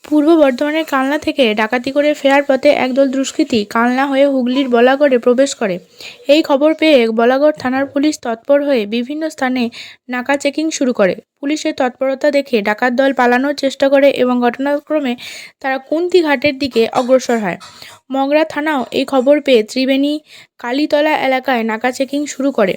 পূর্ব বর্ধমানের কালনা থেকে ডাকাতি করে ফেরার পথে একদল দুষ্কৃতী কালনা হয়ে হুগলির বলাগড়ে প্রবেশ করে। এই খবর পেয়ে বলাগড় থানার পুলিশ তৎপর হয়ে বিভিন্ন স্থানে নাকা চেকিং শুরু করে। পুলিশের তৎপরতা দেখে ডাকাত দল পালানোর চেষ্টা করে এবং ঘটনাক্রমে তারা কুন্তি ঘাটের দিকে অগ্রসর হয়। মগরা থানাও এই খবর পেয়ে ত্রিবেণী কালীতলা এলাকায় নাকা চেকিং শুরু করে।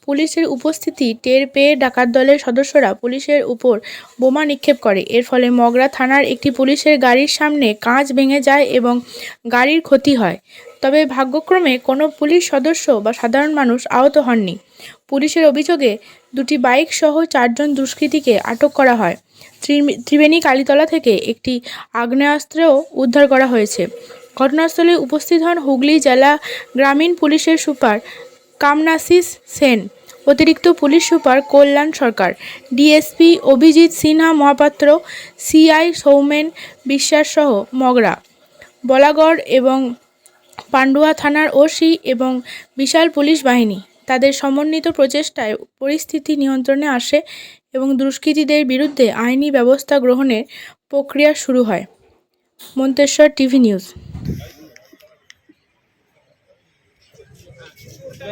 পুলিশের উপস্থিতি টের পেয়ে ডাকাত দলের সদস্যরা পুলিশের উপর বোমা নিক্ষেপ করে। এর ফলে মগরা থানার একটি পুলিশের গাড়ির সামনে কাঁচ ভেঙে যায় এবং গাড়ির ক্ষতি হয়, তবে ভাগ্যক্রমে কোনো পুলিশ সদস্য বা সাধারণ মানুষ আহত হননি। পুলিশের অভিযোগে দুটি বাইক সহ 4 জন দুষ্কৃতীকে আটক করা হয়। ত্রিবেণী কালীতলা থেকে একটি আগ্নেয়াস্ত্রও উদ্ধার করা হয়েছে। ঘটনাস্থলে উপস্থিত হন হুগলি জেলা গ্রামীণ পুলিশের সুপার কামনাসিস সেন, অতিরিক্ত পুলিশ সুপার কল্যাণ সরকার, ডিএসপি অভিজিৎ সিনহা মহাপাত্র, সিআই সৌমেন বিশ্বাস সহ মগরা, বলাগড় এবং পান্ডুয়া থানার ওসি এবং বিশাল পুলিশ বাহিনী তাদের সমন্বিত প্রচেষ্টায় পরিস্থিতি নিয়ন্ত্রণে আসে এবং দুষ্কৃতীদের বিরুদ্ধে আইনি ব্যবস্থা গ্রহণের প্রক্রিয়া শুরু হয়। Manteswar TV news.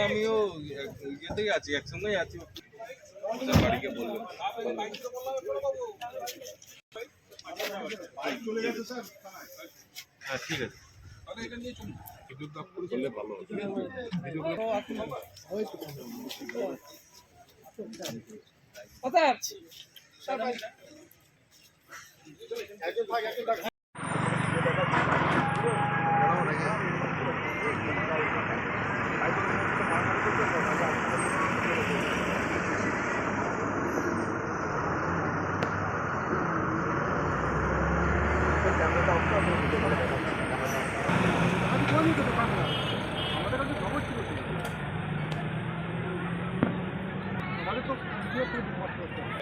আমিও ইয়েতেই আছি, একসঙ্গেই আছি। বাড়িকে বললো হ্যাঁ ঠিক আছে, বিদ্যুৎ দপ্তর করলে ভালো হতো।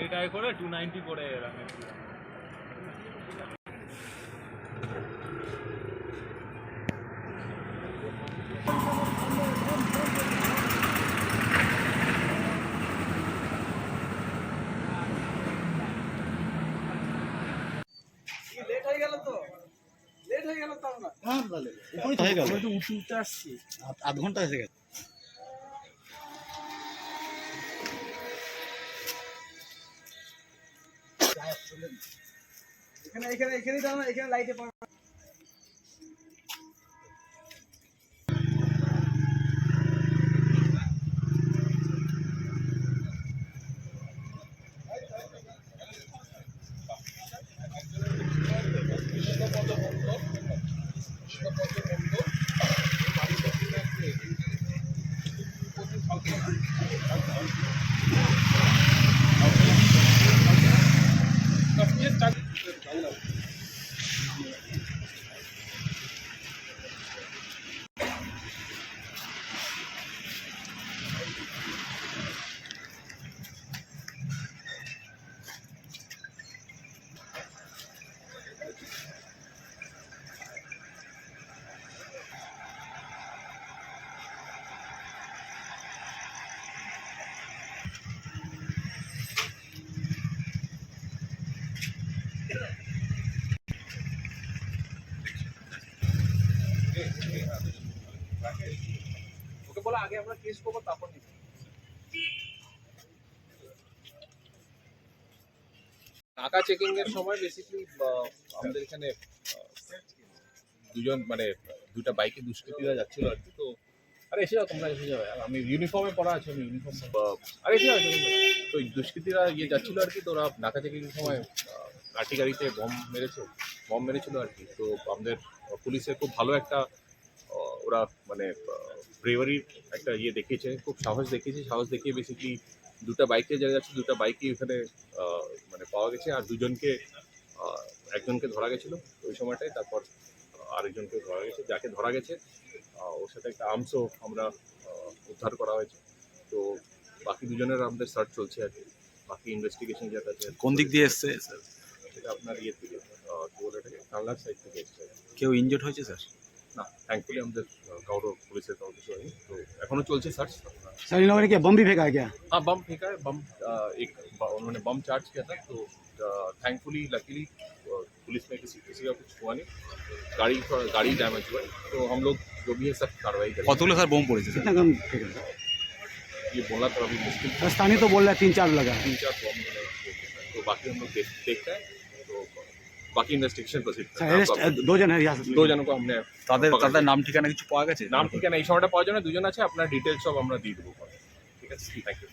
এটাই করে 290 করে এরকম। লেট হয়ে গেল তো, লেট হয়ে গেল তো আমরা। হ্যাঁ বলে উপরে হয়ে গেল, একটু উঠতে আসছি, আধ ঘন্টা হয়ে গেছে। এখানে এখানে এখানে দাও না, এখানে লাইটে পাওয়া। ওকে বলা আগে আমরা কেস করবো, তারপর নিব। নাকা চেকিং এর সময় বেসিক্যালি আমাদের এখানে দুজন মানে দুটা বাইকে দুষ্কৃতীরা যাচ্ছিল আর কি। তো আরে এসে যাও, তোমরা এসে যাবে, আমি ইউনিফর্মে পড়া আছে, আমি ইউনিফর্ম আরে এসে যাও। তো দুষ্কৃতীরা যাচ্ছিল আর কি। তো ওরা নাকা চেকিং এর সময় লাঠি গাড়িতে বম মেরেছিল আর কি। তো আমাদের পুলিশের খুব ভালো একটা ওরা মানে ব্রেভারির একটা দেখিয়েছে, খুব সাহস দেখিয়ে বেসিক্যালি দুটা বাইকে যারা যাচ্ছে, দুটা বাইকই ওখানে মানে পাওয়া গেছে। আর দুজনকে একজনকে ধরা গেছিলো ওই সময়টায়। তারপর আরেকজনকে ধরা গেছে, যাকে ধরা গেছে ওর সাথে একটা আর্মসও আমরা উদ্ধার করা হয়েছে। তো বাকি দুজনের আমাদের সার্চ চলছে আর কি। বাকি ইনভেস্টিগেশন যেটা আছে। কোন দিক দিয়ে এসছে স্যার? সেটা আপনার থেকে কী বলে এটাকে, কালনার সাইড থেকে এসছে। কেউ ইনজুর্ড হয়েছে স্যার? না, থ্যাঙ্কফুলি আমাদের কারো পুলিশের কারো কিছু হয়নি। तो एखोनो चलছে सर्च। सर इन लोगों ने क्या बम भी फेंका है क्या? हाँ, बम फेंका है। बम एक उन्होंने बम चार्ज किया था। तो थैंकफुली लकीली पुलिस में किसी का कुछ हुआ नहीं, गाड़ी डैमेज हुआ है, तो हम लोग जो भी है सब कार्रवाई करेंगे। কতগুলো স্যার বোম পড়েছে স্যার कितना कम फेंका सर? ये बोलना थोड़ा भी मुश्किल सर, स्थानीय तो बोल रहा है 3-4 लगा है। 3-4 बॉम्ब तो बाकी हम लोग देखते हैं, तो बाकी इन्वेस्टिगेशन प्रोसीड सर अरेस्ट 2 जन है हिरासत में। 2 जनों को हमने তাদের पकड़ তাদের लिया। নাম ঠিকানা কিছু পাওয়া গেছে? নাম ঠিকানা এই সময়টা পাওয়া যায় না, 2 জন আছে, আপনার ডিটেলস সব আমরা দিয়ে দেবো, ঠিক আছে, থ্যাংক ইউ।